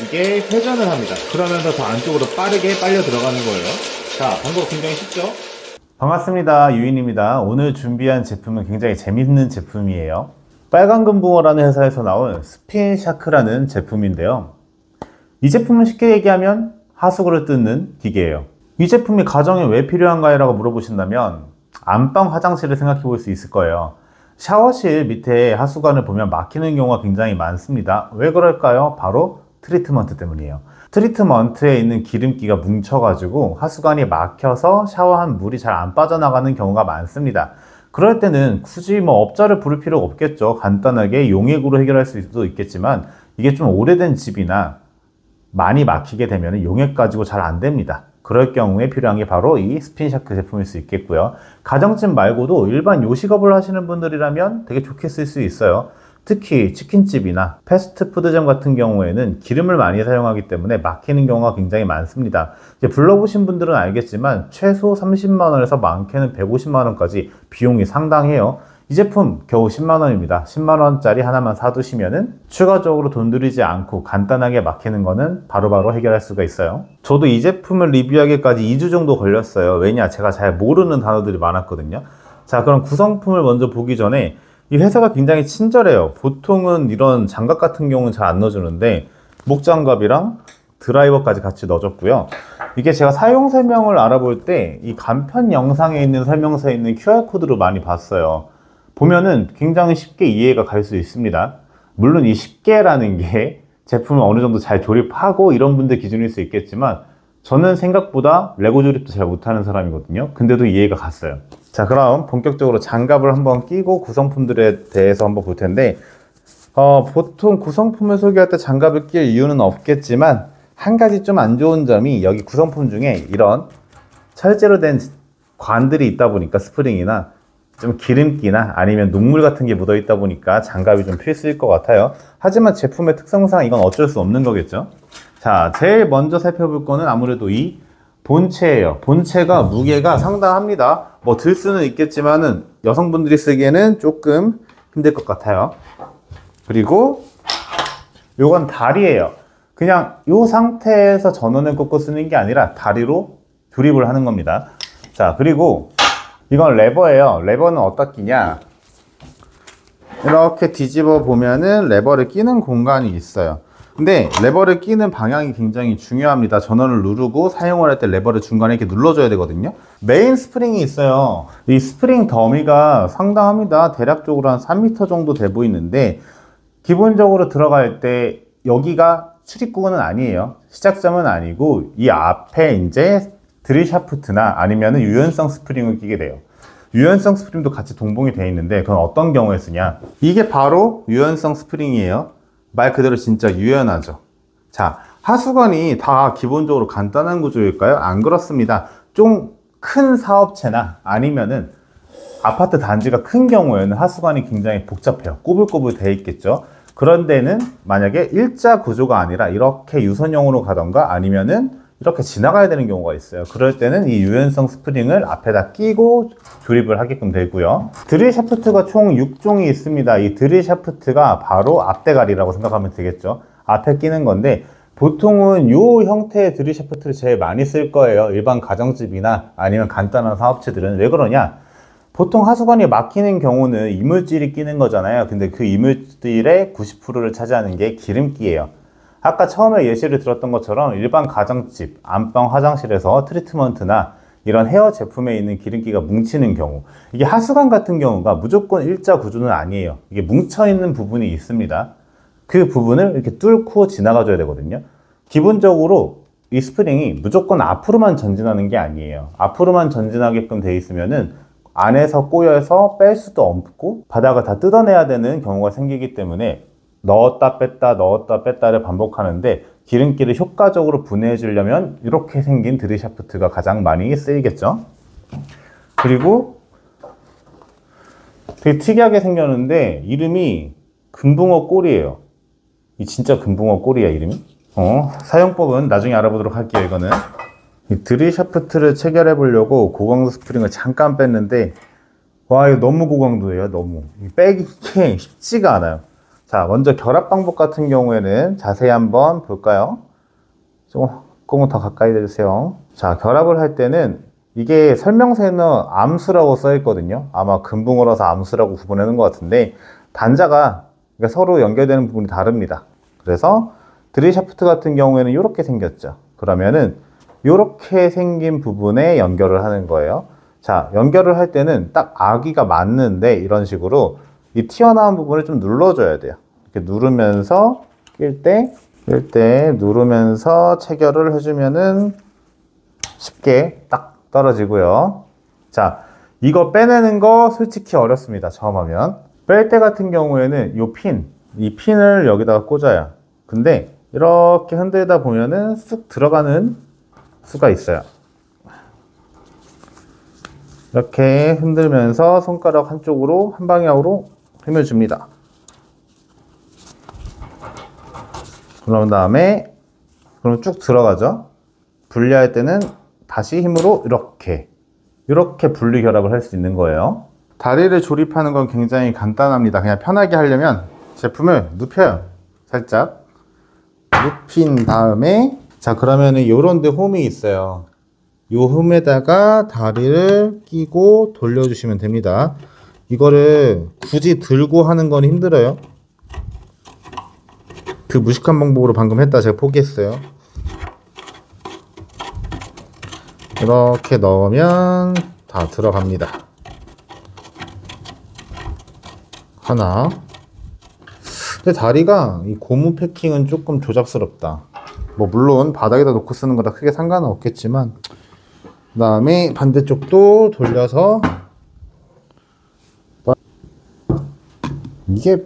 이게 회전을 합니다. 그러면서 더 안쪽으로 빠르게 빨려 들어가는 거예요. 자, 방법 굉장히 쉽죠? 반갑습니다. 유인입니다. 오늘 준비한 제품은 굉장히 재밌는 제품이에요. 빨간금붕어라는 회사에서 나온 스핀샤크라는 제품인데요. 이 제품은 쉽게 얘기하면 하수구를 뜯는 기계예요. 이 제품이 가정에 왜 필요한가요? 라고 물어보신다면 안방 화장실을 생각해 볼 수 있을 거예요. 샤워실 밑에 하수관을 보면 막히는 경우가 굉장히 많습니다. 왜 그럴까요? 바로 트리트먼트 때문이에요. 트리트먼트에 있는 기름기가 뭉쳐가지고 하수관이 막혀서 샤워한 물이 잘 안 빠져나가는 경우가 많습니다. 그럴 때는 굳이 업자를 부를 필요가 없겠죠. 간단하게 용액으로 해결할 수도 있겠지만 이게 좀 오래된 집이나 많이 막히게 되면 용액 가지고 잘 안 됩니다. 그럴 경우에 필요한 게 바로 이 스핀샤크 제품일 수 있겠고요. 가정집 말고도 일반 요식업을 하시는 분들이라면 되게 좋게 쓸 수 있어요. 특히 치킨집이나 패스트푸드점 같은 경우에는 기름을 많이 사용하기 때문에 막히는 경우가 굉장히 많습니다. 이제 불러보신 분들은 알겠지만 최소 30만원에서 많게는 150만원까지 비용이 상당해요. 이 제품 겨우 10만원입니다. 10만원짜리 하나만 사두시면은 추가적으로 돈 들이지 않고 간단하게 막히는 거는 바로바로 해결할 수가 있어요. 저도 이 제품을 리뷰하기까지 2주 정도 걸렸어요. 왜냐? 제가 잘 모르는 단어들이 많았거든요. 자, 그럼 구성품을 먼저 보기 전에 이 회사가 굉장히 친절해요. 보통은 이런 장갑 같은 경우는 잘 안 넣어주는데 목장갑이랑 드라이버까지 같이 넣어줬고요. 이게 제가 사용 설명을 알아볼 때 이 간편 영상에 있는 설명서에 있는 QR코드로 많이 봤어요. 보면은 굉장히 쉽게 이해가 갈 수 있습니다. 물론 이 쉽게라는 게 제품을 어느 정도 잘 조립하고 이런 분들 기준일 수 있겠지만 저는 생각보다 레고 조립도 잘 못하는 사람이거든요. 근데도 이해가 갔어요. 자, 그럼 본격적으로 장갑을 한번 끼고 구성품들에 대해서 한번 볼 텐데 보통 구성품을 소개할 때 장갑을 낄 이유는 없겠지만 한 가지 좀 안 좋은 점이 여기 구성품 중에 이런 철제로 된 관들이 있다 보니까 스프링이나 좀 기름기나 아니면 녹물 같은 게 묻어 있다 보니까 장갑이 좀 필수일 것 같아요. 하지만 제품의 특성상 이건 어쩔 수 없는 거겠죠. 자, 제일 먼저 살펴볼 거는 아무래도 이 본체예요. 본체가 무게가 상당합니다. 들 수는 있겠지만은 여성분들이 쓰기에는 조금 힘들 것 같아요. 그리고 요건 다리예요. 그냥 이 상태에서 전원을 꽂고 쓰는 게 아니라 다리로 조립을 하는 겁니다. 자, 그리고 이건 레버예요. 레버는 어디다 끼냐? 이렇게 뒤집어 보면은 레버를 끼는 공간이 있어요. 근데 레버를 끼는 방향이 굉장히 중요합니다. 전원을 누르고 사용을 할 때 레버를 중간에 이렇게 눌러줘야 되거든요. 메인 스프링이 있어요. 이 스프링 더미가 상당합니다. 대략적으로 한 3m 정도 돼 보이는데 기본적으로 들어갈 때 여기가 출입구는 아니에요. 시작점은 아니고 이 앞에 이제 드릴 샤프트나 아니면 유연성 스프링을 끼게 돼요. 유연성 스프링도 같이 동봉이 되어 있는데 그건 어떤 경우에 쓰냐? 이게 바로 유연성 스프링이에요. 말 그대로 진짜 유연하죠. 자, 하수관이 다 기본적으로 간단한 구조일까요? 안 그렇습니다. 좀 큰 사업체나 아니면은 아파트 단지가 큰 경우에는 하수관이 굉장히 복잡해요. 꼬불꼬불 되어 있겠죠. 그런 데는 만약에 일자 구조가 아니라 이렇게 유선형으로 가던가 아니면은 이렇게 지나가야 되는 경우가 있어요. 그럴 때는 이 유연성 스프링을 앞에다 끼고 조립을 하게끔 되고요. 드릴 샤프트가 총 6종이 있습니다. 이 드릴 샤프트가 바로 앞대가리라고 생각하면 되겠죠. 앞에 끼는 건데 보통은 이 형태의 드릴 샤프트를 제일 많이 쓸 거예요. 일반 가정집이나 아니면 간단한 사업체들은. 왜 그러냐? 보통 하수관이 막히는 경우는 이물질이 끼는 거잖아요. 근데 그 이물질의 90%를 차지하는 게 기름기예요. 아까 처음에 예시를 들었던 것처럼 일반 가정집, 안방 화장실에서 트리트먼트나 이런 헤어 제품에 있는 기름기가 뭉치는 경우, 이게 하수관 같은 경우가 무조건 일자 구조는 아니에요. 이게 뭉쳐있는 부분이 있습니다. 그 부분을 이렇게 뚫고 지나가 줘야 되거든요. 기본적으로 이 스프링이 무조건 앞으로만 전진하는 게 아니에요. 앞으로만 전진하게끔 돼 있으면은 안에서 꼬여서 뺄 수도 없고 바닥을 다 뜯어내야 되는 경우가 생기기 때문에 넣었다 뺐다를 반복하는데 기름기를 효과적으로 분해해 주려면 이렇게 생긴 드릴 샤프트가 가장 많이 쓰이겠죠. 그리고 되게 특이하게 생겼는데 이름이 금붕어 꼬리예요. 이 진짜 금붕어 꼬리야, 이름이. 사용법은 나중에 알아보도록 할게요. 이거는 이 드릴 샤프트를 체결해 보려고 고강도 스프링을 잠깐 뺐는데 와, 이거 너무 고강도예요. 너무 빼기 쉽지가 않아요. 자, 먼저 결합 방법 같은 경우에는 자세히 한번 볼까요? 조금 더 가까이 대주세요. 자, 결합을 할 때는 이게 설명서에는 암수라고 써 있거든요. 아마 금붕어라서 암수라고 구분하는 것 같은데 단자가 그러니까 서로 연결되는 부분이 다릅니다. 그래서 드릴 샤프트 같은 경우에는 이렇게 생겼죠. 그러면은 이렇게 생긴 부분에 연결을 하는 거예요. 자, 연결을 할 때는 딱 아기가 맞는데 이런 식으로 이 튀어나온 부분을 좀 눌러줘야 돼요. 이렇게 누르면서 낄 때 누르면서 체결을 해주면은 쉽게 딱 떨어지고요. 자, 이거 빼내는 거 솔직히 어렵습니다. 처음 하면. 뺄 때 같은 경우에는 이 핀을 여기다가 꽂아요. 근데 이렇게 흔들다 보면은 쑥 들어가는 수가 있어요. 이렇게 흔들면서 손가락 한쪽으로 한 방향으로 힘을 줍니다. 그런 다음에 그럼 쭉 들어가죠. 분리할 때는 다시 힘으로 이렇게 분리 결합을 할 수 있는 거예요. 다리를 조립하는 건 굉장히 간단합니다. 그냥 편하게 하려면 제품을 눕혀요. 살짝 눕힌 다음에 자, 그러면은 요런 데 홈이 있어요. 요 홈에다가 다리를 끼고 돌려주시면 됩니다. 이거를 굳이 들고 하는 건 힘들어요. 그 무식한 방법으로 방금 했다 제가 포기했어요. 이렇게 넣으면 다 들어갑니다. 하나. 근데 다리가 이 고무 패킹은 조금 조잡스럽다. 뭐 물론 바닥에다 놓고 쓰는 거라 크게 상관은 없겠지만 그 다음에 반대쪽도 돌려서 이게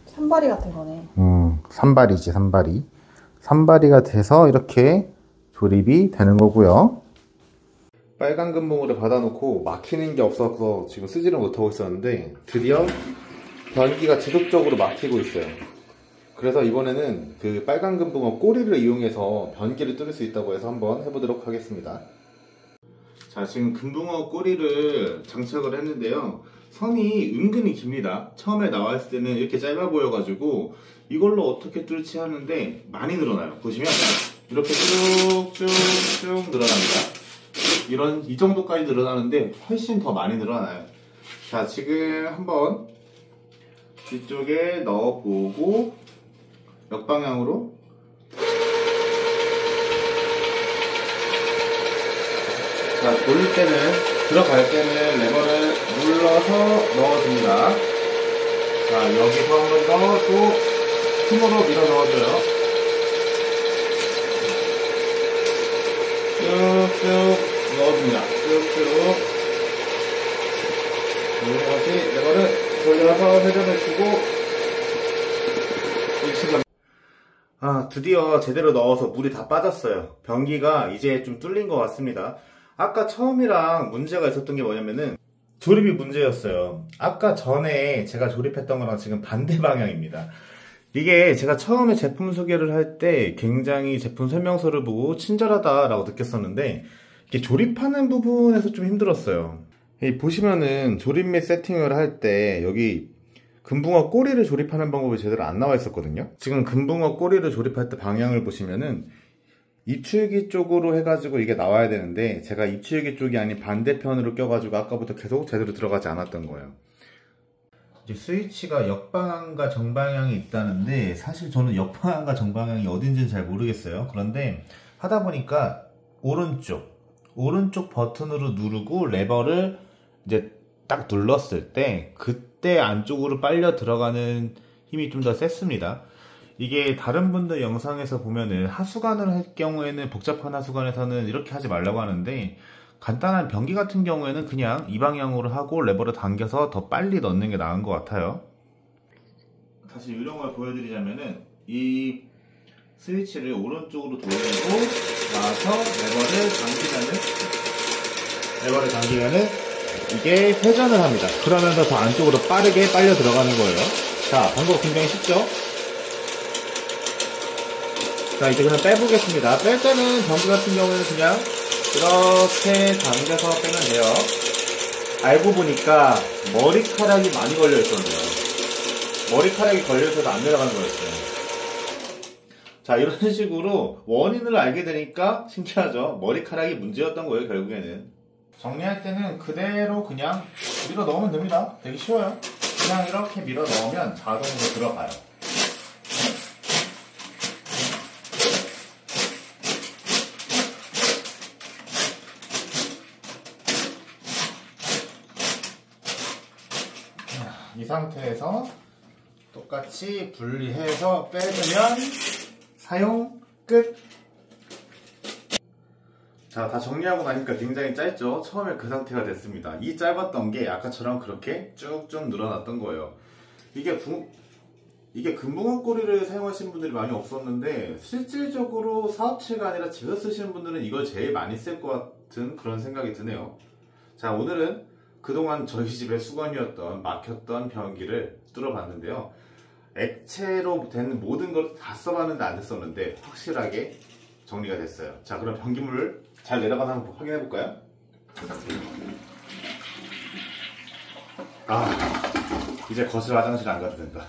산발이 같은 거네. 산발이지, 산발이. 산발이가 돼서 이렇게 조립이 되는 거고요. 빨간 금붕어를 받아놓고 막히는 게 없어서 지금 쓰지를 못하고 있었는데 드디어 변기가 지속적으로 막히고 있어요. 그래서 이번에는 그 빨간 금붕어 꼬리를 이용해서 변기를 뚫을 수 있다고 해서 한번 해보도록 하겠습니다. 자, 지금 금붕어 꼬리를 장착을 했는데요. 선이 은근히 깁니다. 처음에 나왔을 때는 이렇게 짧아 보여가지고 이걸로 어떻게 뚫지 하는데 많이 늘어나요. 보시면 이렇게 쭉쭉쭉 늘어납니다. 이 정도까지 늘어나는데 훨씬 더 많이 늘어나요. 자, 지금 한번 뒤쪽에 넣어보고 역방향으로 자, 돌릴 때는 들어갈 때는 레버를 눌러서 넣어줍니다. 자, 여기서 한 번 더 또 힘으로 밀어 넣어줘요. 쭉쭉 넣어줍니다. 쭉쭉. 다시 레버를 돌려서 회전을 주고 드디어 제대로 넣어서 물이 다 빠졌어요. 변기가 이제 좀 뚫린 것 같습니다. 아까 처음이랑 문제가 있었던 게 뭐냐면은 조립이 문제였어요. 아까 전에 제가 조립했던 거랑 지금 반대 방향입니다. 이게 제가 처음에 제품 소개를 할 때 굉장히 제품 설명서를 보고 친절하다라고 느꼈었는데 이게 조립하는 부분에서 좀 힘들었어요. 보시면은 조립 및 세팅을 할 때 여기 금붕어 꼬리를 조립하는 방법이 제대로 안 나와 있었거든요. 지금 금붕어 꼬리를 조립할 때 방향을 보시면은 입출기 쪽으로 해가지고 이게 나와야 되는데 제가 입출기 쪽이 아닌 반대편으로 껴가지고 아까부터 계속 제대로 들어가지 않았던 거예요. 이제 스위치가 역방향과 정방향이 있다는데 사실 저는 역방향과 정방향이 어딘지는 잘 모르겠어요. 그런데 하다 보니까 오른쪽 버튼으로 누르고 레버를 이제 딱 눌렀을 때 그때 안쪽으로 빨려 들어가는 힘이 좀 더 셌습니다. 이게 다른 분들 영상에서 보면은 하수관을 할 경우에는 복잡한 하수관에서는 이렇게 하지 말라고 하는데 간단한 변기 같은 경우에는 그냥 이 방향으로 하고 레버를 당겨서 더 빨리 넣는 게 나은 것 같아요. 다시 요령을 보여드리자면은 이 스위치를 오른쪽으로 돌리고 나서 레버를 당기면은 이게 회전을 합니다. 그러면서 더 안쪽으로 빠르게 빨려 들어가는 거예요. 자, 방법 굉장히 쉽죠? 자, 이제 그냥 빼보겠습니다. 뺄 때는 변기 같은 경우는 그냥 이렇게 당겨서 빼면 돼요. 알고 보니까 머리카락이 많이 걸려 있었네요. 머리카락이 걸려서 안 내려가는 거였어요. 자, 이런 식으로 원인을 알게 되니까 신기하죠? 머리카락이 문제였던 거예요, 결국에는. 정리할 때는 그대로 그냥 밀어 넣으면 됩니다. 되게 쉬워요. 그냥 이렇게 밀어 넣으면 자동으로 들어가요. 이 상태에서 똑같이 분리해서 빼주면 사용 끝! 자, 다 정리하고 나니까 굉장히 짧죠? 처음에 그 상태가 됐습니다. 이 짧았던 게 아까처럼 그렇게 쭉쭉 늘어났던 거예요. 이게 금붕어 꼬리를 사용하시는 분들이 많이 없었는데 실질적으로 사업체가 아니라 집에서 쓰시는 분들은 이걸 제일 많이 쓸 것 같은 그런 생각이 드네요. 자, 오늘은 그동안 저희 집의 수건이었던 막혔던 변기를 뚫어봤는데요. 액체로 된 모든 걸 다 써봤는데 안 됐었는데 확실하게 정리가 됐어요. 자, 그럼 변기물을 잘 내려가서 한번 확인해 볼까요? 이제 거실 화장실 안 가도 된다.